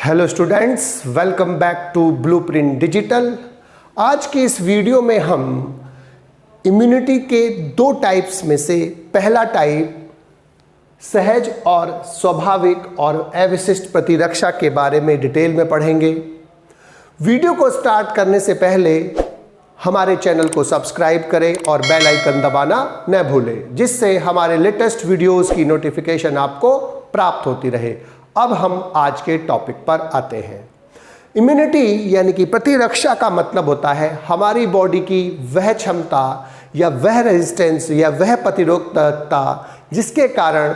Hello students, welcome back to Blueprint Digital. आज की इस वीडियो में हम इम्यूनिटी के दो टाइप्स में से पहला टाइप सहज और स्वाभाविक और अविशिष्ट प्रतिरक्षा के बारे में डिटेल में पढ़ेंगे। वीडियो को स्टार्ट करने से पहले हमारे चैनल को सब्सक्राइब करें और बेल आइकन दबाना न भूलें, जिससे हमारे लेटेस्ट वीडियोस की नोटिफिकेशन आपको प्राप्त होती रहे। अब हम आज के टॉपिक पर आते हैं। इम्यूनिटी यानी कि प्रतिरक्षा का मतलब होता है हमारी बॉडी की वह क्षमता या वह रेजिस्टेंस या वह प्रतिरोधकता जिसके कारण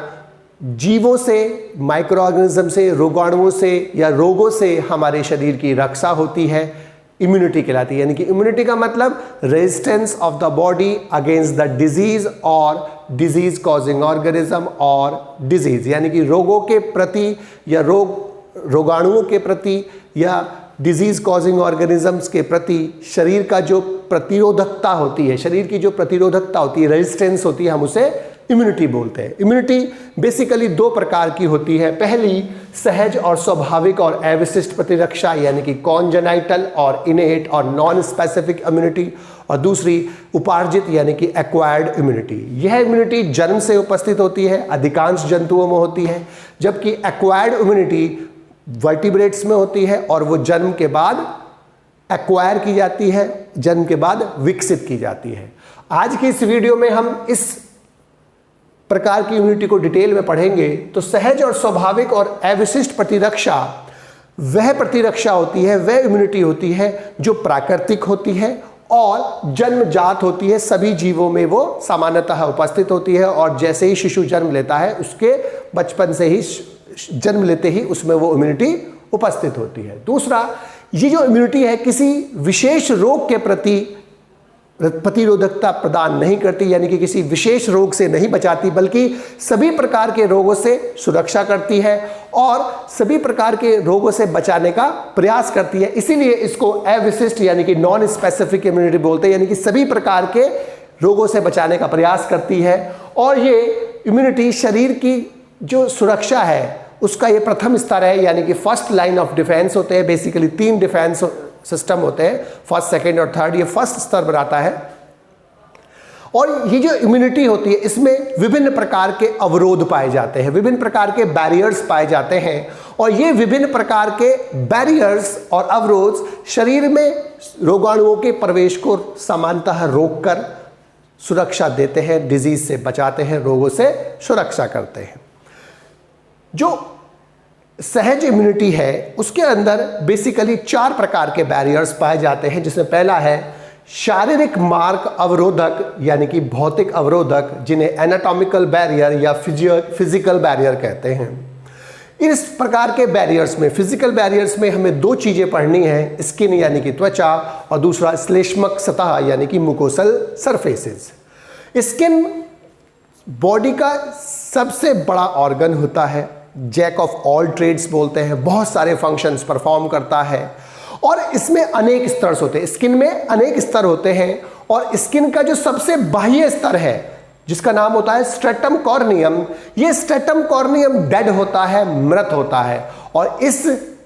जीवों से, माइक्रो ऑर्गेनिज्म से, रोगाणुओं से या रोगों से हमारे शरीर की रक्षा होती है, इम्यूनिटी कहलाती है। यानी कि इम्यूनिटी का मतलब resistance of the body against the disease और डिजीज कॉजिंग ऑर्गेनिज्म और डिजीज, यानी कि रोगों के प्रति या रोगाणुओं के प्रति या डिजीज कॉजिंग ऑर्गेनिजम्स के प्रति शरीर का जो प्रतिरोधकता होती है, शरीर की जो प्रतिरोधकता होती है, रेजिस्टेंस होती है, हम उसे इम्यूनिटी बोलते हैं। इम्यूनिटी बेसिकली दो प्रकार की होती है। पहली सहज और स्वाभाविक और अविशिष्ट प्रतिरक्षा यानी कि कॉन्जेनाइटल और इनेट और नॉन स्पेसिफिक इम्यूनिटी, और दूसरी उपार्जित यानी कि एक्वायर्ड इम्यूनिटी। यह इम्यूनिटी जन्म से उपस्थित होती है, अधिकांश जंतुओं में होती है, जबकि एक्वायर्ड इम्यूनिटी वर्टिब्रेट्स में होती है और वो जन्म के बाद एक्वायर की जाती है, जन्म के बाद विकसित की जाती है। आज की इस वीडियो में हम इस प्रकार की इम्यूनिटी को डिटेल में पढ़ेंगे। तो सहज और स्वाभाविक और अविशिष्ट प्रतिरक्षा वह प्रतिरक्षा होती है, वह इम्यूनिटी होती है जो प्राकृतिक होती है और जन्मजात होती है। सभी जीवों में वो सामान्यतः उपस्थित होती है और जैसे ही शिशु जन्म लेता है उसके बचपन से ही जन्म लेते ही उसमें वो इम्यूनिटी उपस्थित होती है। दूसरा, ये जो इम्यूनिटी है किसी विशेष रोग के प्रति प्रतिरोधकता प्रदान नहीं करती, यानी कि किसी विशेष रोग से नहीं बचाती, बल्कि सभी प्रकार के रोगों से सुरक्षा करती है और सभी प्रकार के रोगों से बचाने का प्रयास करती है। इसीलिए इसको अविशिष्ट यानी कि नॉन स्पेसिफिक इम्यूनिटी बोलते हैं, यानी कि सभी प्रकार के रोगों से बचाने का प्रयास करती है। और ये इम्यूनिटी शरीर की जो सुरक्षा है उसका ये प्रथम स्तर है, यानी कि फर्स्ट लाइन ऑफ डिफेंस होते हैं। बेसिकली 3 डिफेंस सिस्टम होते हैं, फर्स्ट, सेकंड और थर्ड। ये फर्स्ट स्तर बनाता है। और ये जो इम्यूनिटी होती है इसमें विभिन्न प्रकार के अवरोध पाए जाते हैं, विभिन्न प्रकार के बैरियर्स पाए जाते हैं। और ये विभिन्न प्रकार के बैरियर्स और अवरोध शरीर में रोगाणुओं के प्रवेश को सामान्यतः रोककर सुरक्षा देते हैं, डिजीज से बचाते हैं, रोगों से सुरक्षा करते हैं। जो सहज इम्यूनिटी है उसके अंदर बेसिकली 4 प्रकार के बैरियर्स पाए जाते हैं, जिसमें पहला है शारीरिक मार्ग अवरोधक यानी कि भौतिक अवरोधक, जिन्हें एनाटॉमिकल बैरियर या फिजिकल बैरियर कहते हैं। इस प्रकार के बैरियर्स में, फिजिकल बैरियर्स में हमें 2 चीजें पढ़नी है, स्किन यानी कि त्वचा और दूसरा श्लेष्मक सतह यानी कि मुकोसल सरफेसेस। स्किन बॉडी का सबसे बड़ा ऑर्गन होता है, जैक ऑफ ऑल ट्रेड्स बोलते हैं, बहुत सारे फंक्शंस परफॉर्म करता है और इसमें अनेक स्तर होते हैं। स्किन में अनेक स्तर होते हैं और स्किन का जो सबसे बाह्य स्तर है जिसका नाम होता है स्ट्रेटम कॉर्नियम, ये स्ट्रेटम कॉर्नियम डेड होता है, मृत होता है। और इस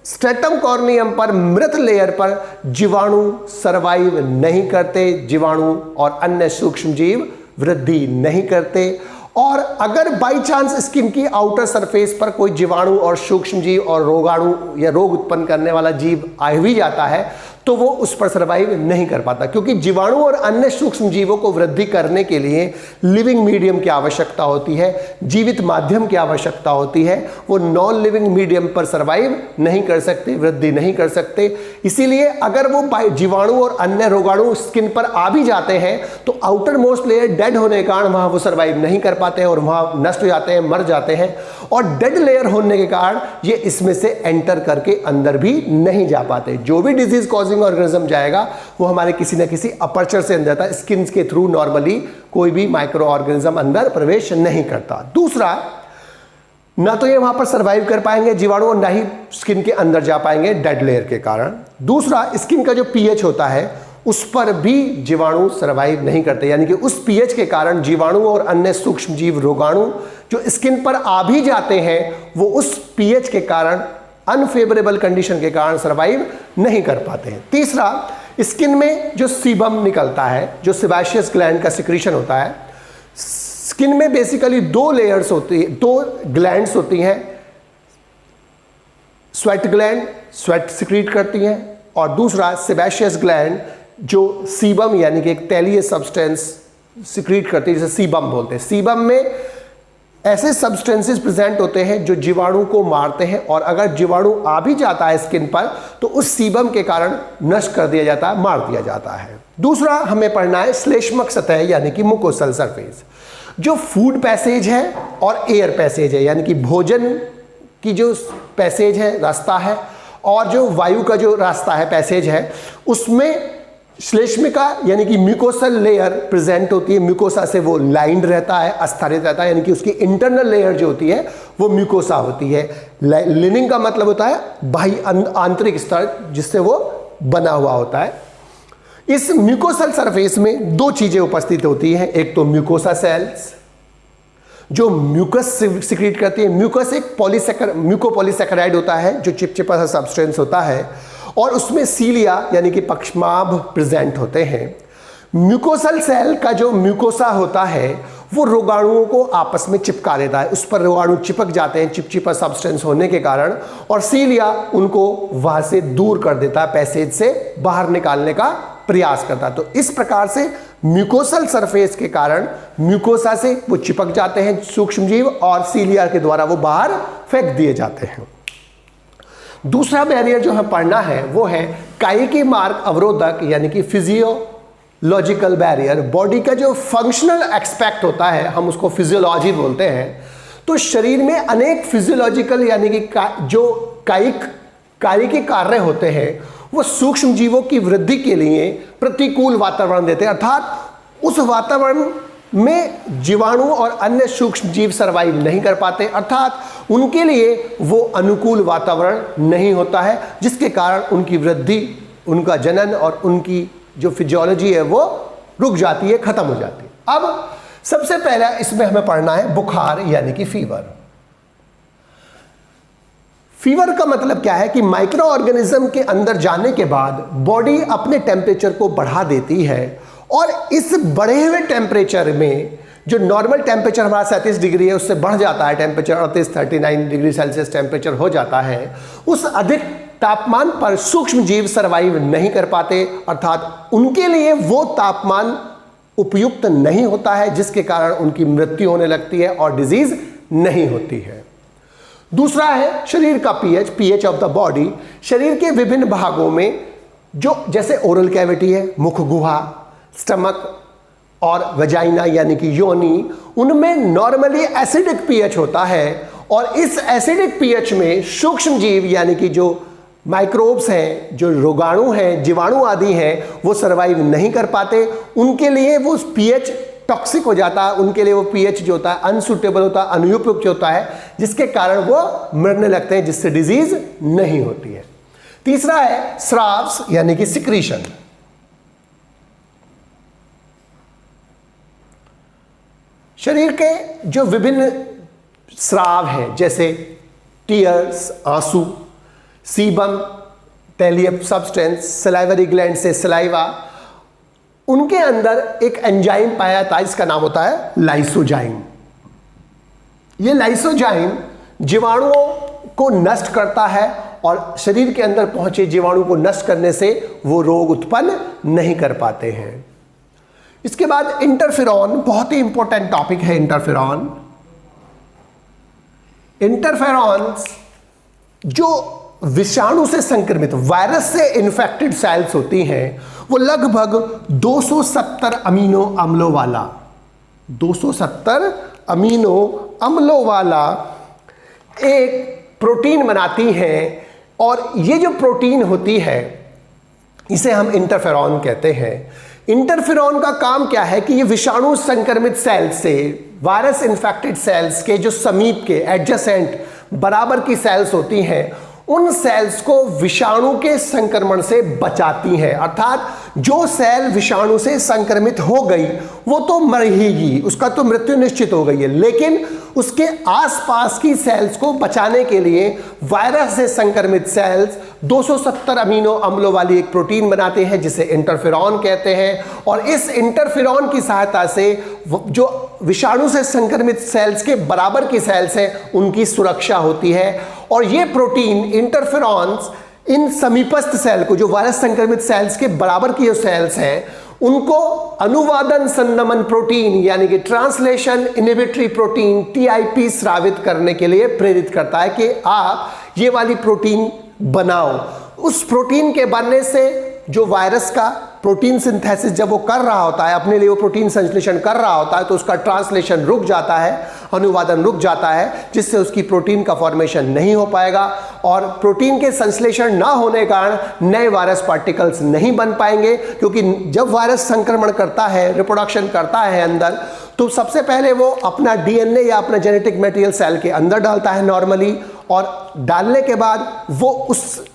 स्ट्रेटम कॉर्नियम पर, मृत लेयर पर जीवाणु सरवाइव नहीं करते, जीवाणु और अन्य सूक्ष्म जीव वृद्धि नहीं करते। और अगर बाई चांस स्किन की आउटर सरफेस पर कोई जीवाणु और सूक्ष्म जीव और रोगाणु या रोग उत्पन्न करने वाला जीव आ भी जाता है तो वो उस पर सर्वाइव नहीं कर पाता, क्योंकि जीवाणु और अन्य सूक्ष्म जीवों को वृद्धि करने के लिए लिविंग मीडियम की आवश्यकता होती है, जीवित माध्यम की आवश्यकता होती है। वो नॉन लिविंग मीडियम पर सर्वाइव नहीं कर सकते, वृद्धि नहीं कर सकते। इसीलिए अगर वो जीवाणु और अन्य रोगाणु स्किन पर आ भी जाते हैं तो आउटर मोस्ट लेयर डेड होने के कारण वहां वो सर्वाइव नहीं कर पाते हैं और वहां नष्ट हो जाते हैं, मर जाते हैं। और डेड लेयर होने के कारण ये इसमें से एंटर करके अंदर भी नहीं जा पाते। जो भी डिजीज कॉजिंग ऑर्गेनिज्म जाएगा वो हमारे किसी न किसी अपर्चर से अंदर जाता है, स्किन के थ्रू नॉर्मली कोई भी माइक्रो ऑर्गेनिज्म अंदर प्रवेश नहीं करता। दूसरा, ना तो ये वहां पर सर्वाइव कर पाएंगे जीवाणु और ना ही स्किन के अंदर जा पाएंगे डेड लेयर के कारण। दूसरा, स्किन का जो पीएच होता है उस पर भी जीवाणु सर्वाइव नहीं करते, यानी कि उस पीएच के कारण जीवाणु और अन्य सूक्ष्म जीव रोगाणु जो स्किन पर आ भी जाते हैं वो उस पीएच के कारण अनफेवरेबल कंडीशन के कारण सर्वाइव नहीं कर पाते हैं। तीसरा, स्किन में जो सीबम निकलता है, जो सेबाशियस ग्लैंड का सिक्रीशन होता है। स्किन में बेसिकली दो लेयर्स होती है, दो ग्लैंड्स होती हैं। स्वेट ग्लैंड स्वेट सिक्रीट करती हैं, और दूसरा सेबाशियस ग्लैंड जो सीबम यानी कि एक तैलीय सब्सटेंस सिक्रीट करती है, जिसे सीबम बोलते हैं। सीबम में ऐसे सब्सटेंसेस प्रेजेंट होते हैं जो जीवाणु को मारते हैं, और अगर जीवाणु आ भी जाता है स्किन पर तो उस सीबम के कारण नष्ट कर दिया जाता है, मार दिया जाता है। दूसरा हमें पढ़ना है श्लेष्मक सतह यानी कि मुकोसल सरफेस, जो फूड पैसेज है और एयर पैसेज है, यानी कि भोजन की जो पैसेज है, रास्ता है, और जो वायु का जो रास्ता है, पैसेज है, उसमें श्लेष्मिका यानी कि म्यूकोसल लेयर प्रेजेंट होती है। म्यूकोसा से वो लाइंड रहता है, आस्थारित रहता है, यानी कि उसकी इंटरनल लेयर जो होती है वो म्यूकोसा होती है। लिनिंग का मतलब होता है बाह्य आंतरिक स्तर, जिससे वो बना हुआ होता है। इस म्यूकोसल सरफेस में दो चीजें उपस्थित होती हैं। एक तो म्यूकोसा सेल्स जो म्यूकस सिक्रीट करती है। म्यूकस एक म्यूकोपॉलीसैकेराइड होता है जो चिपचिपा सा सब्सटेंस होता है, और उसमें सीलिया यानी कि पक्षमाभ प्रेजेंट होते हैं। म्यूकोसल सेल का जो म्यूकोसा होता है वो रोगाणुओं को आपस में चिपका देता है, उस पर रोगाणु चिपक जाते हैं चिपचिपा सब्सटेंस होने के कारण, और सीलिया उनको वहां से दूर कर देता है, पैसेज से बाहर निकालने का प्रयास करता है। तो इस प्रकार से म्यूकोसल सरफेस के कारण म्यूकोसा से वो चिपक जाते हैं सूक्ष्मजीव, और सीलिया के द्वारा वो बाहर फेंक दिए जाते हैं। दूसरा बैरियर जो हमें पढ़ना है वो है कायिकी मार्ग अवरोधक यानी कि फिजियोलॉजिकल बैरियर। बॉडी का जो फंक्शनल एस्पेक्ट होता है हम उसको फिजियोलॉजी बोलते हैं। तो शरीर में अनेक फिजियोलॉजिकल यानी कि जो कायिकी कार्य होते हैं वो सूक्ष्म जीवों की वृद्धि के लिए प्रतिकूल वातावरण देते हैं, अर्थात उस वातावरण में जीवाणु और अन्य सूक्ष्म जीव सर्वाइव नहीं कर पाते, अर्थात उनके लिए वो अनुकूल वातावरण नहीं होता है, जिसके कारण उनकी वृद्धि, उनका जनन और उनकी जो फिजियोलॉजी है वो रुक जाती है, खत्म हो जाती है। अब सबसे पहला इसमें हमें पढ़ना है बुखार यानी कि फीवर। फीवर का मतलब क्या है कि माइक्रो ऑर्गेनिज्म के अंदर जाने के बाद बॉडी अपने टेम्परेचर को बढ़ा देती है, और इस बढ़े हुए टेम्परेचर में जो नॉर्मल टेम्परेचर हमारा 37 डिग्री है उससे बढ़ जाता है, टेम्परेचर 38-39 डिग्री सेल्सियस टेम्परेचर हो जाता है। उस अधिक तापमान पर सूक्ष्म जीव सर्वाइव नहीं कर पाते, अर्थात उनके लिए वो तापमान उपयुक्त नहीं होता है, जिसके कारण उनकी मृत्यु होने लगती है और डिजीज नहीं होती है। दूसरा है शरीर का पीएच ऑफ द बॉडी। शरीर के विभिन्न भागों में जो जैसे ओरल कैविटी है, मुख गुहा, स्टमक और वजाइना यानी कि योनि, उनमें नॉर्मली एसिडिक पीएच होता है, और इस एसिडिक पीएच में सूक्ष्म जीव यानी कि जो माइक्रोब्स हैं, जो रोगाणु हैं, जीवाणु आदि हैं, वो सर्वाइव नहीं कर पाते। उनके लिए वो पीएच टॉक्सिक हो जाता है, उनके लिए वो पीएच जो होता है अनसुटेबल होता है, अनुपयुक्त होता है, जिसके कारण वो मरने लगते हैं, जिससे डिजीज नहीं होती है। तीसरा है स्राव्स यानी कि सिक्रीशन। शरीर के जो विभिन्न स्राव हैं जैसे टीयर्स आंसू, सीबम तैलीय सब्सटेंस, सलाइवरी ग्लैंड से सलाइवा, उनके अंदर एक एंजाइम पाया जाता है जिसका नाम होता है लाइसोजाइम। ये लाइसोजाइम जीवाणुओं को नष्ट करता है, और शरीर के अंदर पहुंचे जीवाणु को नष्ट करने से वो रोग उत्पन्न नहीं कर पाते हैं। इसके बाद इंटरफेरॉन, बहुत ही इंपॉर्टेंट टॉपिक है इंटरफेरॉन। इंटरफेरॉन्स जो विषाणु से संक्रमित, वायरस से इन्फेक्टेड सेल्स होती हैं, वो लगभग 270 अमीनो अम्लों वाला 270 अमीनो अम्लों वाला एक प्रोटीन बनाती हैं, और ये जो प्रोटीन होती है इसे हम इंटरफेरॉन कहते हैं। इंटरफेरॉन का काम क्या है कि ये विषाणु संक्रमित सेल्स से, वायरस इन्फेक्टेड सेल्स के जो समीप के एडजेसेंट बराबर की सेल्स होती हैं, उन सेल्स को विषाणु के संक्रमण से बचाती हैं। अर्थात जो सेल विषाणु से संक्रमित हो गई वो तो मर ही गई, उसका तो मृत्यु निश्चित हो गई है, लेकिन उसके आसपास की सेल्स को बचाने के लिए वायरस से संक्रमित सेल्स 270 अमीनो अम्लों वाली एक प्रोटीन बनाते हैं जिसे इंटरफेरॉन कहते हैं। और इस इंटरफेरॉन की सहायता से जो विषाणु से संक्रमित सेल्स के बराबर की सेल्स हैं उनकी सुरक्षा होती है। और ये प्रोटीन इंटरफेरॉन्स इन समीपस्थ सेल को, जो वायरस संक्रमित सेल्स के बराबर की जो सेल्स हैं, उनको अनुवादन संनमन प्रोटीन यानी कि ट्रांसलेशन इनहिबिटरी प्रोटीन TIP स्रावित करने के लिए प्रेरित करता है कि आप ये वाली प्रोटीन बनाओ। उस प्रोटीन के बनने से जो वायरस का प्रोटीन सिंथेसिस जब वो कर रहा होता है, अपने लिए वो प्रोटीन संश्लेषण कर रहा होता है, तो उसका ट्रांसलेशन रुक जाता है, अनुवादन रुक जाता है, जिससे उसकी प्रोटीन का फॉर्मेशन नहीं हो पाएगा और प्रोटीन के संश्लेषण ना होने के कारण नए वायरस पार्टिकल्स नहीं बन पाएंगे। क्योंकि जब वायरस संक्रमण करता है, रिप्रोडक्शन करता है अंदर, तो सबसे पहले वो अपना DNA या अपना जेनेटिक मटेरियल सेल के अंदर डालता है नॉर्मली, और डालने के बाद वो उस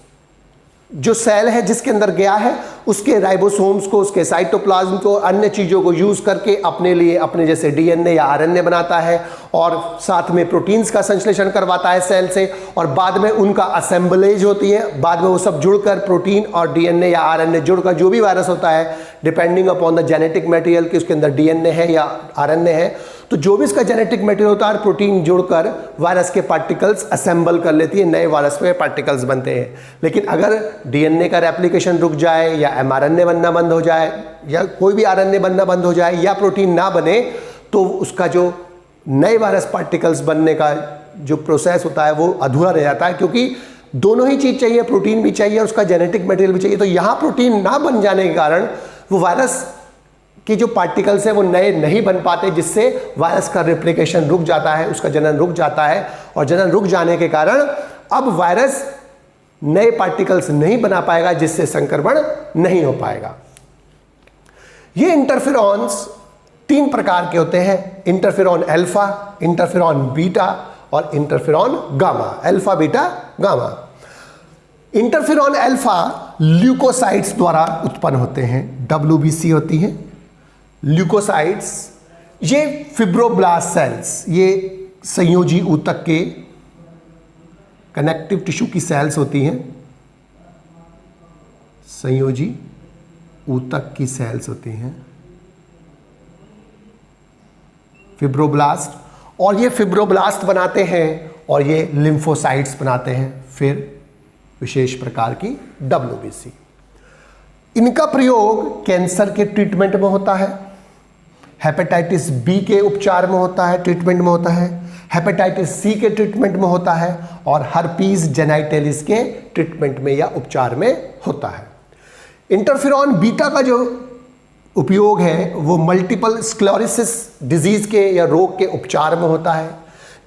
जो सेल है जिसके अंदर गया है उसके राइबोसोम्स को, उसके साइटोप्लाज्म को, अन्य चीज़ों को यूज़ करके अपने लिए अपने जैसे DNA या RNA बनाता है और साथ में प्रोटीन्स का संश्लेषण करवाता है सेल से, और बाद में उनका असेंबलेज होती है। बाद में वो सब जुड़कर प्रोटीन और DNA या RNA जुड़कर जो भी वायरस होता है, depending upon the genetic material कि उसके अंदर DNA है या RNA है, तो जो भी इसका जेनेटिक मटेरियल होता है प्रोटीन जुड़कर वायरस के पार्टिकल्स असेंबल कर लेती है, नए वायरस के पार्टिकल्स बनते हैं। लेकिन अगर DNA का रेप्लिकेशन रुक जाए या mRNA बनना बंद हो जाए या कोई भी RNA बनना बंद हो जाए या प्रोटीन ना बने, तो उसका जो नए वायरस पार्टिकल्स बनने का जो प्रोसेस होता है वो अधूरा रह जाता है, क्योंकि दोनों ही चीज़ चाहिए, प्रोटीन भी चाहिए और उसका जेनेटिक मटेरियल भी चाहिए। तो यहाँ प्रोटीन ना बन जाने के कारण वो वायरस कि जो पार्टिकल्स हैं वो नए नहीं बन पाते, जिससे वायरस का रेप्लिकेशन रुक जाता है, उसका जनन रुक जाता है, और जनन रुक जाने के कारण अब वायरस नए पार्टिकल्स नहीं बना पाएगा, जिससे संक्रमण नहीं हो पाएगा। ये इंटरफेरॉन्स 3 प्रकार के होते हैं, इंटरफेरॉन अल्फा, इंटरफेरॉन बीटा और interferon gamma. Alpha, beta, gamma. Interferon alpha leukocytes द्वारा उत्पन्न होते हैं, WBC होती हैं ल्यूकोसाइट्स। ये फिब्रोब्लास्ट सेल्स, ये संयोजी ऊतक के कनेक्टिव टिश्यू की सेल्स होती हैं, संयोजी ऊतक की सेल्स होती हैं फिब्रोब्लास्ट, और ये फिब्रोब्लास्ट बनाते हैं और ये लिम्फोसाइट्स बनाते हैं फिर विशेष प्रकार की WBC। इनका प्रयोग कैंसर के ट्रीटमेंट में होता है, हेपेटाइटिस बी के उपचार में होता है, ट्रीटमेंट में होता है, हेपेटाइटिस सी के ट्रीटमेंट में होता है और हर्पीज जेनाइटलिस के ट्रीटमेंट में या उपचार में होता है। इंटरफेरॉन बीटा का जो उपयोग है वो मल्टीपल स्क्लेरोसिस डिजीज के या रोग के उपचार में होता है,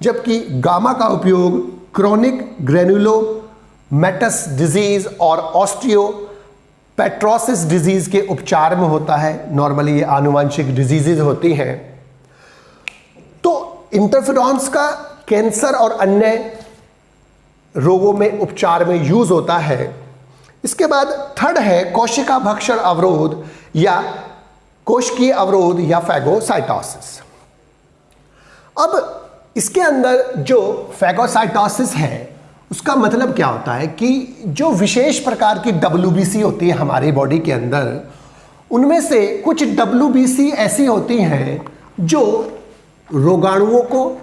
जबकि गामा का उपयोग क्रोनिक ग्रेनुलोमेटस डिजीज और ऑस्टियोपेट्रोसिस डिजीज के उपचार में होता है। नॉर्मली ये आनुवांशिक डिजीजेज होती हैं। तो इंटरफेरॉन्स का कैंसर और अन्य रोगों में उपचार में यूज होता है। इसके बाद थर्ड है कोशिका भक्षण अवरोध या कोशिकीय अवरोध या फैगोसाइटोसिस। अब इसके अंदर जो फैगोसाइटोसिस है उसका मतलब क्या होता है कि जो विशेष प्रकार की WBC होती है हमारी बॉडी के अंदर, उनमें से कुछ WBC ऐसी होती हैं जो रोगाणुओं को,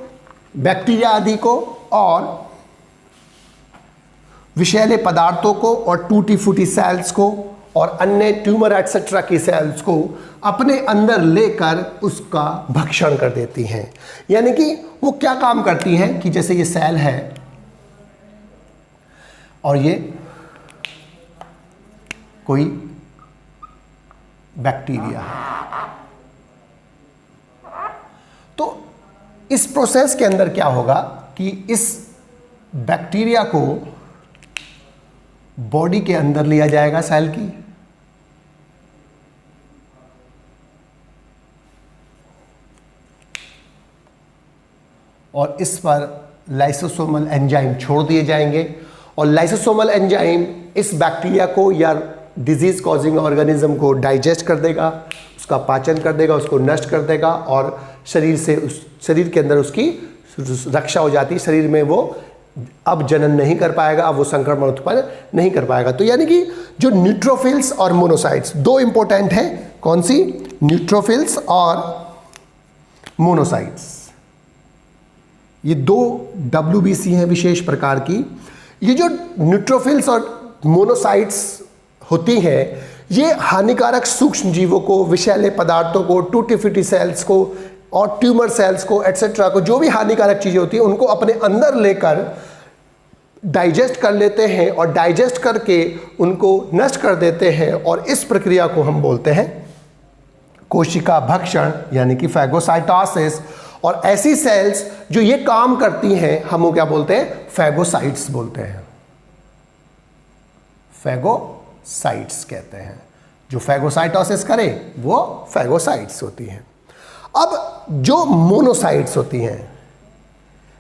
बैक्टीरिया आदि को और विषैले पदार्थों को और टूटी फूटी सेल्स को और अन्य ट्यूमर एटसेट्रा की सेल्स को अपने अंदर लेकर उसका भक्षण कर देती हैं। यानी कि वो क्या काम करती हैं कि जैसे ये सेल है और ये कोई बैक्टीरिया है, तो इस प्रोसेस के अंदर क्या होगा कि इस बैक्टीरिया को बॉडी के अंदर लिया जाएगा सेल की, और इस पर लाइसोसोमल एंजाइम छोड़ दिए जाएंगे और लाइसोसोमल एंजाइम इस बैक्टीरिया को या डिजीज कॉजिंग ऑर्गेनिज्म को डाइजेस्ट कर देगा, उसका पाचन कर देगा, उसको नष्ट कर देगा और शरीर के अंदर उसकी रक्षा हो जाती है। शरीर में वो अब जनन नहीं कर पाएगा, अब वो संक्रमण उत्पन्न नहीं कर पाएगा। तो यानी कि जो न्यूट्रोफिल्स और मोनोसाइट्स दो इंपॉर्टेंट है, कौन सी? न्यूट्रोफिल्स और मोनोसाइट्स, ये दो WBC हैं विशेष प्रकार की। ये जो न्यूट्रोफिल्स और मोनोसाइट्स होती हैं, ये हानिकारक सूक्ष्म जीवों को, विषैले पदार्थों को, टूटी फूटी सेल्स को और ट्यूमर सेल्स को एटसेट्रा को, जो भी हानिकारक चीजें होती हैं उनको अपने अंदर लेकर डाइजेस्ट कर लेते हैं और डाइजेस्ट करके उनको नष्ट कर देते हैं। और इस प्रक्रिया को हम बोलते हैं कोशिका भक्षण यानी कि फैगोसाइटोसिस। और ऐसी सेल्स जो ये काम करती हैं हम वो क्या बोलते हैं? फैगोसाइट्स बोलते हैं, फैगोसाइट्स कहते हैं। जो फैगोसाइटोसिस करे वो फैगोसाइट्स होती हैं। अब जो मोनोसाइट्स होती हैं,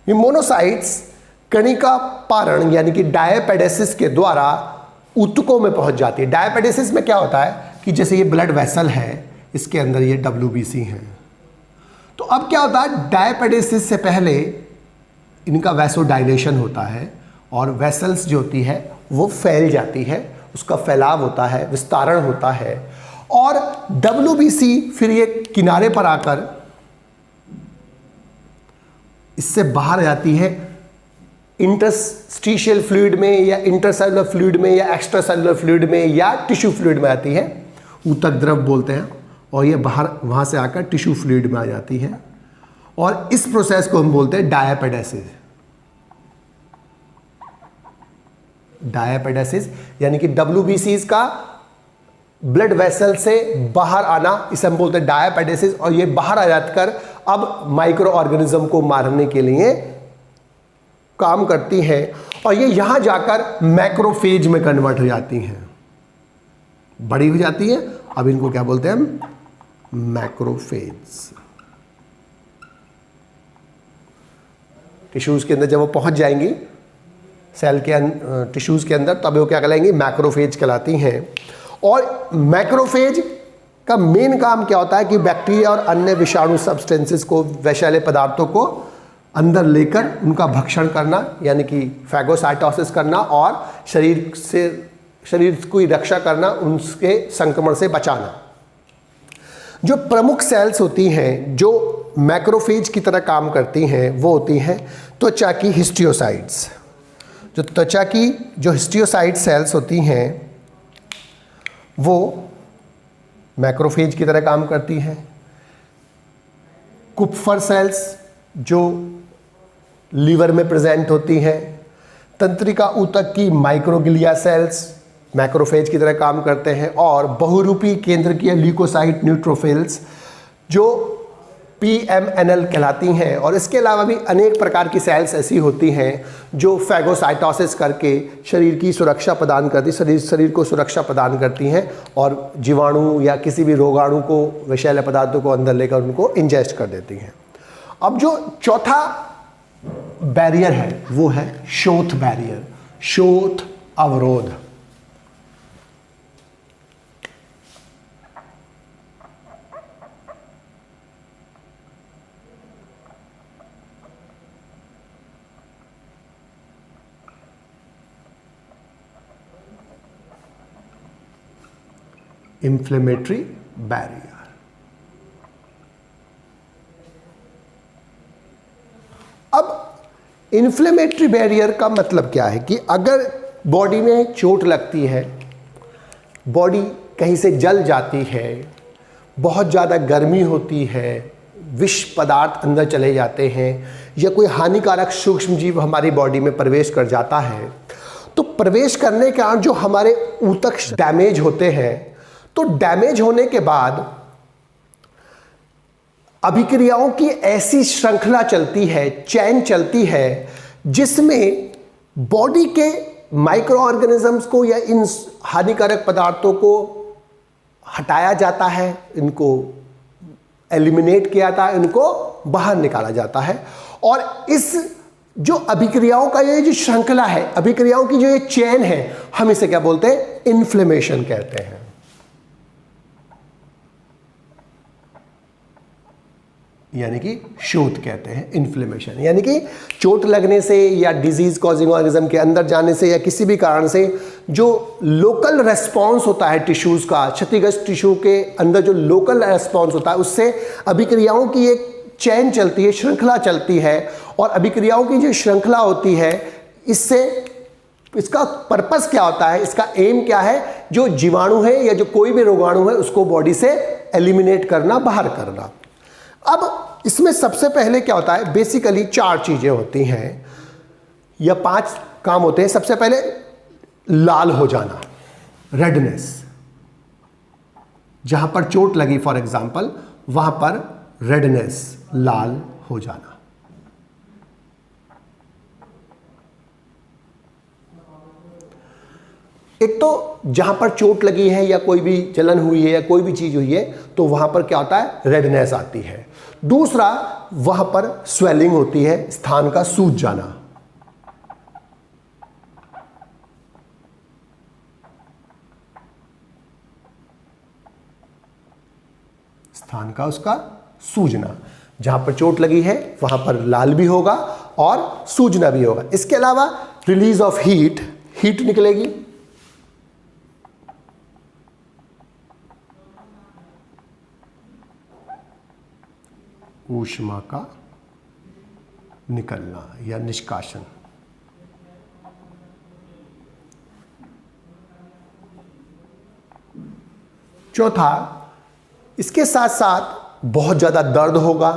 ये मोनोसाइट्स कणिका पारण यानी कि डायपेडेसिस के द्वारा ऊतकों में पहुंच जाती है। डायपेडेसिस में क्या होता है कि जैसे ये ब्लड वेसल है, इसके अंदर ये WBC है, तो अब क्या होता है, डायपेडेसिस से पहले इनका वैसोडाइलेशन होता है और वेसल्स जो होती है वो फैल जाती है, उसका फैलाव होता है, विस्तारण होता है। और WBC फिर ये किनारे पर आकर इससे बाहर जाती है इंटरस्टिशियल फ्लूइड में या इंटरसेलुलर फ्लूइड में या एक्स्ट्रासेलुलर फ्लूइड में या टिश्यू फ्लूइड में आती है, ऊतक द्रव बोलते हैं। और ये बाहर वहाँ से आकर टिश्यू फ्लूइड में आ जाती है और इस प्रोसेस को हम बोलते हैं डायपेडेसिस। डायपेडेसिस यानी कि WBCs का ब्लड वेसल से बाहर आना, इसे हम बोलते हैं डायपेडेसिस। और ये बाहर आ जाकर अब माइक्रो ऑर्गेनिज्म को मारने के लिए काम करती हैं और ये यहां जाकर मैक्रोफेज में कन्वर्ट हो जाती हैं, बड़ी हो जाती है। अब इनको क्या बोलते हैं हम? मैक्रोफेज। टिश्यूज के अंदर जब वो पहुंच जाएंगी सेल के टिश्यूज के अंदर, तब वो क्या कहलाएंगी? मैक्रोफेज कहलाती हैं। और मैक्रोफेज का मेन काम क्या होता है कि बैक्टीरिया और अन्य विषाणु सब्सटेंसेस को, विषैले पदार्थों को अंदर लेकर उनका भक्षण करना यानी कि फैगोसाइटोसिस करना और शरीर की रक्षा करना, उनके संक्रमण से बचाना। जो प्रमुख सेल्स होती हैं जो मैक्रोफेज की तरह काम करती हैं वो होती हैं त्वचा की हिस्टियोसाइट्स। जो त्वचा की जो हिस्टियोसाइट सेल्स होती हैं वो मैक्रोफेज की तरह काम करती हैं। कुप्फर सेल्स जो लीवर में प्रेजेंट होती हैं। तंत्रिका ऊतक की माइक्रोग्लिया सेल्स मैक्रोफेज की तरह काम करते हैं। और बहुरूपी केंद्रकीय ल्यूकोसाइट न्यूट्रोफिल्स जो PMNL कहलाती हैं। और इसके अलावा भी अनेक प्रकार की सेल्स ऐसी होती हैं जो फैगोसाइटोसिस करके शरीर की सुरक्षा प्रदान करती, शरीर को सुरक्षा प्रदान करती हैं और जीवाणु या किसी भी रोगाणु को, विषैले पदार्थों को अंदर लेकर उनको इंजेस्ट कर देती हैं। अब जो चौथा बैरियर है वो है शोथ बैरियर, शोथ अवरोध। Inflammatory barrier. अब इंफ्लेमेटरी बैरियर का मतलब क्या है कि अगर बॉडी में चोट लगती है, बॉडी कहीं से जल जाती है, बहुत ज़्यादा गर्मी होती है, विष पदार्थ अंदर चले जाते हैं या कोई हानिकारक सूक्ष्म जीव हमारी बॉडी में प्रवेश कर जाता है, तो प्रवेश करने के कारण जो हमारे ऊतक डैमेज होते हैं, तो डैमेज होने के बाद अभिक्रियाओं की ऐसी श्रृंखला चलती है, चैन चलती है, जिसमें बॉडी के माइक्रो ऑर्गेनिजम्स को या इन हानिकारक पदार्थों को हटाया जाता है, इनको एलिमिनेट किया जाता है, इनको बाहर निकाला जाता है। और इस जो अभिक्रियाओं का ये जो श्रृंखला है, अभिक्रियाओं की जो ये चेन है, हम इसे क्या बोलते हैं? इन्फ्लेमेशन कहते हैं। यानी कि शोथ कहते हैं, इन्फ्लेमेशन। यानी कि चोट लगने से या डिजीज कॉजिंग ऑर्गेनिज्म के अंदर जाने से या किसी भी कारण से जो लोकल रेस्पॉन्स होता है टिश्यूज का, क्षतिग्रस्त टिश्यू के अंदर जो लोकल रेस्पॉन्स होता है, उससे अभिक्रियाओं की एक चैन चलती है, श्रृंखला चलती है। और अभिक्रियाओं की जो श्रृंखला होती है, इससे इसका पर्पस क्या होता है, इसका एम क्या है? जो जीवाणु है या जो कोई भी रोगाणु है उसको बॉडी से एलिमिनेट करना, बाहर करना। अब इसमें सबसे पहले क्या होता है? बेसिकली 4 चीजें होती हैं या 5 काम होते हैं। सबसे पहले लाल हो जाना, रेडनेस। जहां पर चोट लगी फॉर एग्जांपल, वहां पर रेडनेस, लाल हो जाना। एक तो जहां पर चोट लगी है या कोई भी जलन हुई है या कोई भी चीज हुई है, तो वहां पर क्या होता है? रेडनेस आती है। दूसरा, वहां पर स्वेलिंग होती है, स्थान का सूज जाना। स्थान का उसका सूजना, जहां पर चोट लगी है वहां पर लाल भी होगा और सूजना भी होगा। इसके अलावा रिलीज ऑफ हीट, हीट निकलेगी। ऊष्मा का निकलना या निष्कासन। चौथा, इसके साथ साथ बहुत ज्यादा दर्द होगा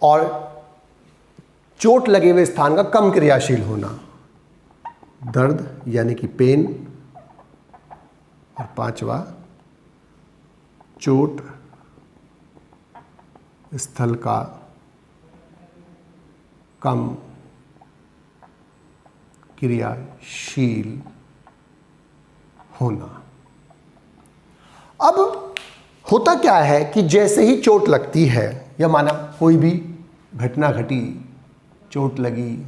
और चोट लगे हुए स्थान का कम क्रियाशील होना, दर्द यानी कि पेन। और 5वां, चोट स्थल का कम क्रियाशील होना। अब होता क्या है कि जैसे ही चोट लगती है या माना कोई भी घटना घटी, चोट लगी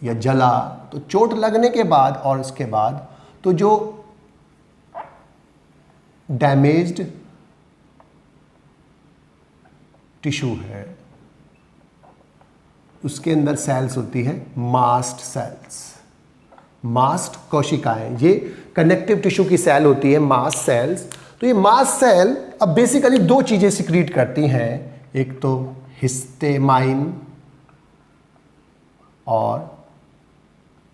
या जला, तो चोट लगने के बाद और उसके बाद तो जो डैमेज्ड टिश्यू है उसके अंदर सेल्स होती है मास्ट सेल्स। मास्ट कोशिकाएं, ये कनेक्टिव टिश्यू की सेल होती है, मास्ट सेल्स। तो ये मास्ट सेल अब बेसिकली 2 चीजें सिक्रीट करती हैं, एक तो हिस्टेमाइन और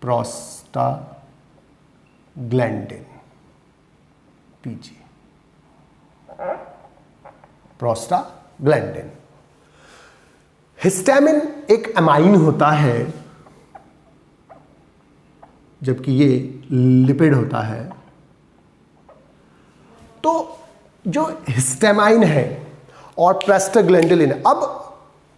प्रोस्टाग्लैंडिन, पीजी, प्रोस्टाग्लैंडिन। हिस्टामिन एक अमाइन होता है, जबकि ये लिपिड होता है। तो जो हिस्टामाइन है और प्रोस्टाग्लैंडिन, अब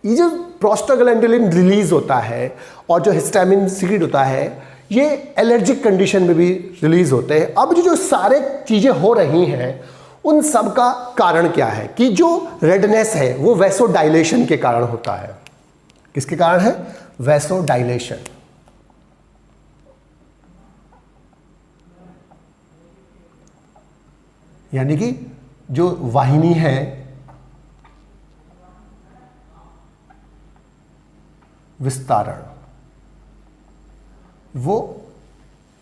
ये जो प्रोस्टाग्लैंडिन रिलीज होता है और जो हिस्टामिन सीक्रेट होता है, ये एलर्जिक कंडीशन में भी रिलीज होते हैं। अब जो सारे चीजें हो रही हैं, उन सब का कारण क्या है? कि जो रेडनेस है वो वैसोडाइलेशन के कारण होता है। किसके कारण है? वैसोडाइलेशन। यानी कि जो वाहिनी है विस्तारण, वो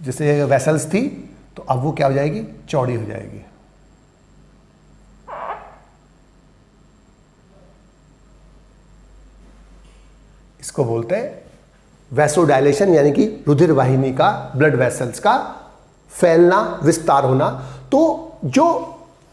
जैसे वेसल्स थी तो अब वो क्या हो जाएगी? चौड़ी हो जाएगी। इसको बोलते हैं वैसोडाइलेशन, यानी कि रुधिर वाहिनी का, ब्लड वेसल्स का फैलना, विस्तार होना। तो जो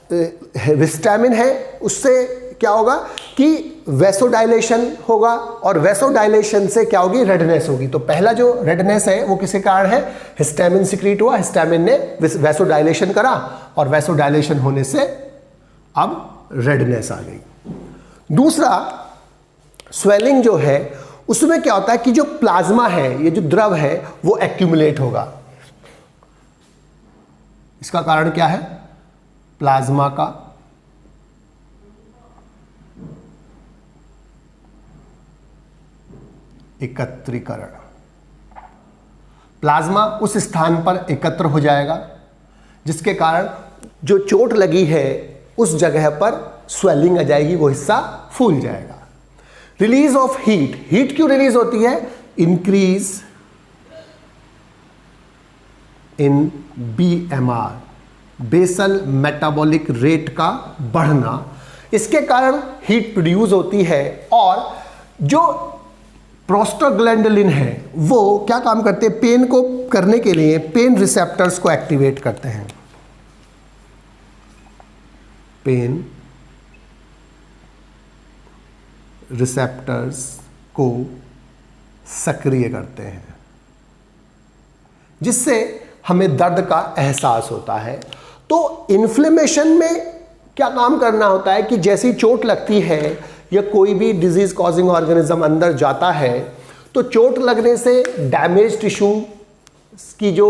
हिस्टामिन है उससे क्या होगा कि वैसोडाइलेशन होगा और वैसोडाइलेशन से क्या होगी? रेडनेस होगी। तो पहला जो रेडनेस है वो किसके कारण है? हिस्टामिन सिक्रीट हुआ, हिस्टामिन ने वैसोडाइलेशन करा और वैसोडाइलेशन होने से अब रेडनेस आ गई। दूसरा, स्वेलिंग जो है उसमें क्या होता है कि जो प्लाज्मा है, ये जो द्रव है, वो एक्यूमुलेट होगा। इसका कारण क्या है? प्लाज्मा का एकत्रीकरण। प्लाज्मा उस स्थान पर एकत्र हो जाएगा जिसके कारण जो चोट लगी है उस जगह पर स्वेलिंग आ जाएगी, वो हिस्सा फूल जाएगा। रिलीज ऑफ हीट, हीट क्यों रिलीज होती है? Increase in BMR, basal metabolic rate का बढ़ना, इसके कारण हीट प्रोड्यूस होती है। और जो प्रोस्टाग्लैंडिन है वो क्या काम करते हैं? पेन को करने के लिए पेन रिसेप्टर्स को एक्टिवेट करते हैं, पेन रिसेप्टर्स को सक्रिय करते हैं, जिससे हमें दर्द का एहसास होता है। तो इन्फ्लेमेशन में क्या काम करना होता है कि जैसी चोट लगती है या कोई भी डिजीज कॉजिंग ऑर्गेनिज्म अंदर जाता है तो चोट लगने से डैमेज टिश्यू की जो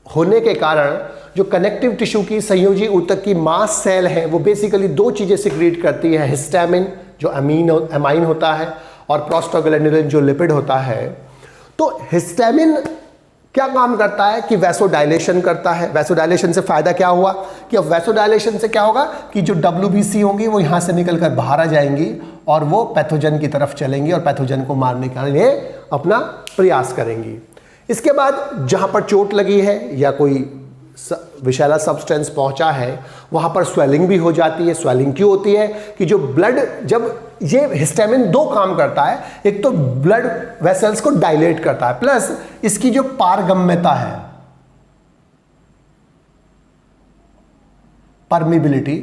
होने के कारण जो कनेक्टिव टिश्यू की संयोजी ऊतक की मास सेल है वो बेसिकली दो चीजें सिक्रीट करती है, हिस्टामिन जो अमाइन होता है और प्रोस्टाग्लैंडिन जो लिपिड होता है। तो हिस्टामिन क्या काम करता है कि वैसोडाइलेशन करता है। वैसोडाइलेशन से फायदा क्या हुआ कि अब वैसोडाइलेशन से क्या होगा कि जो WBC होंगी वो यहां से निकलकर बाहर आ जाएंगी और वो पैथोजन की तरफ चलेंगी और पैथोजन को मारने के लिए अपना प्रयास करेंगी। इसके बाद जहां पर चोट लगी है या कोई विषैला सब्सटेंस पहुंचा है वहां पर स्वेलिंग भी हो जाती है। स्वेलिंग क्यों होती है कि जो ब्लड, जब ये हिस्टामिन दो काम करता है, एक तो ब्लड वेसल्स को डायलेट करता है, प्लस इसकी जो पारगम्यता है, परमिबिलिटी,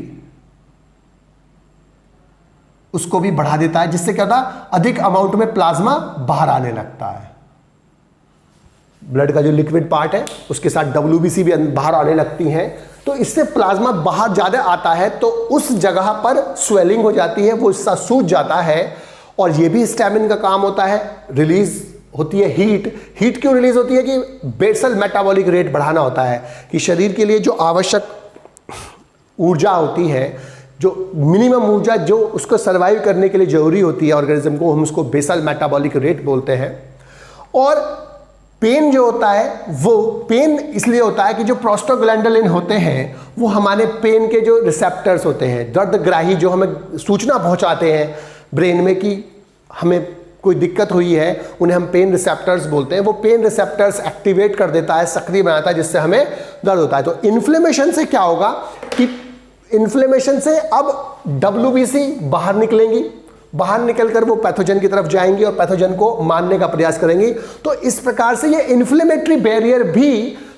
उसको भी बढ़ा देता है, जिससे क्या होता है अधिक अमाउंट में प्लाज्मा बाहर आने लगता है। ब्लड का जो लिक्विड पार्ट है उसके साथ WBC भी बाहर आने लगती हैं, तो इससे प्लाज्मा बाहर ज्यादा आता है तो उस जगह पर स्वेलिंग हो जाती है, वो हिस्सा सूज जाता है। और ये भी हिस्टामिन का काम होता है। रिलीज होती है हीट। हीट क्यों रिलीज होती है कि बेसल मेटाबॉलिक रेट बढ़ाना होता है कि शरीर के लिए जो आवश्यक ऊर्जा होती है, जो मिनिमम ऊर्जा जो उसको सर्वाइव करने के लिए जरूरी होती है ऑर्गेनिज्म को, हम उसको बेसल मेटाबॉलिक रेट बोलते हैं। और पेन जो होता है वो पेन इसलिए होता है कि जो प्रोस्टाग्लैंडिन होते हैं वो हमारे पेन के जो रिसेप्टर्स होते हैं, दर्दग्राही, जो हमें सूचना पहुंचाते हैं ब्रेन में कि हमें कोई दिक्कत हुई है, उन्हें हम पेन रिसेप्टर्स बोलते हैं। वो पेन रिसेप्टर्स एक्टिवेट कर देता है, सक्रिय बनाता है, जिससे हमें दर्द होता है। तो इन्फ्लेमेशन से क्या होगा कि इन्फ्लेमेशन से अब WBC बाहर निकलेंगी, बाहर निकलकर वो पैथोजन की तरफ जाएंगी और पैथोजन को मारने का प्रयास करेंगी। तो इस प्रकार से ये इन्फ्लेमेटरी बैरियर भी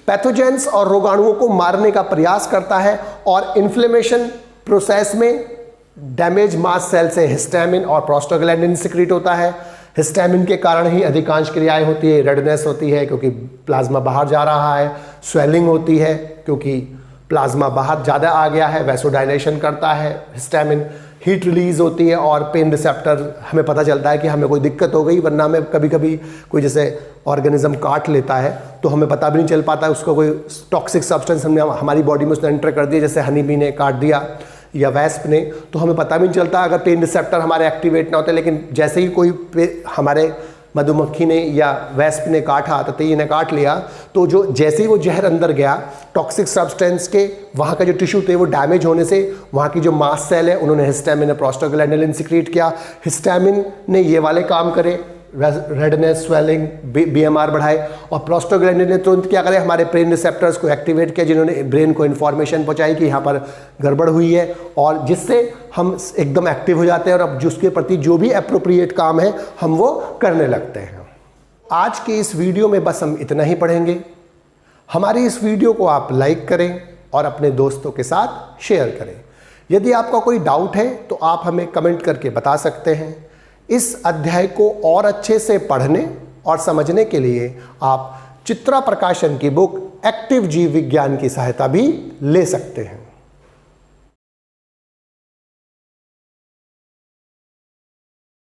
पैथोजेंस और रोगाणुओं को मारने का प्रयास करता है। और इन्फ्लेमेशन प्रोसेस में डैमेज मास सेल से हिस्टामिन और प्रोस्टाग्लैंडिन सिक्रीट होता है। हिस्टामिन के कारण ही अधिकांश क्रियाएं होती है। रेडनेस होती है क्योंकि प्लाज्मा बाहर जा रहा है, स्वेलिंग होती है क्योंकि प्लाज्मा बाहर ज़्यादा आ गया है, वैसोडाइलेशन करता है हिस्टामिन, हीट रिलीज होती है और पेन रिसेप्टर हमें पता चलता है कि हमें कोई दिक्कत हो गई। वरना में कभी कभी कोई जैसे ऑर्गेनिज्म काट लेता है तो हमें पता भी नहीं चल पाता, उसको कोई टॉक्सिक सब्सटेंस हमने हमारी बॉडी में उसने एंटर कर दिया, जैसे हनी बी ने काट दिया या वैस्प ने, तो हमें पता भी नहीं चलता अगर पेन रिसेप्टर हमारे एक्टिवेट ना होते। लेकिन जैसे ही कोई हमारे मधुमक्खी ने या वैस्प ने काटा, ततैया ने काट लिया, तो जो जैसे ही वो जहर अंदर गया, टॉक्सिक सब्सटेंस के वहाँ का जो टिश्यू थे वो डैमेज होने से वहाँ की जो मास सेल है उन्होंने हिस्टामिन और प्रोस्टाग्लैंडिन सिक्रीट किया। हिस्टामिन ने ये वाले काम करे, रेडनेस, स्वेलिंग, BMR बढ़ाए, और प्रोस्टाग्लैंडिन ने तुरंत क्या करे, हमारे ब्रेन रिसेप्टर्स को एक्टिवेट किया, जिन्होंने ब्रेन को इन्फॉर्मेशन पहुंचाई कि यहाँ पर गड़बड़ हुई है, और जिससे हम एकदम एक्टिव हो जाते हैं और अब जिसके प्रति जो भी एप्रोप्रिएट काम है हम वो करने लगते हैं। आज के इस वीडियो में बस हम इतना ही पढ़ेंगे। हमारी इस वीडियो को आप लाइक करें और अपने दोस्तों के साथ शेयर करें। यदि आपका कोई डाउट है तो आप हमें कमेंट करके बता सकते हैं। इस अध्याय को और अच्छे से पढ़ने और समझने के लिए आप चित्रा प्रकाशन की बुक एक्टिव जीव विज्ञान की सहायता भी ले सकते हैं।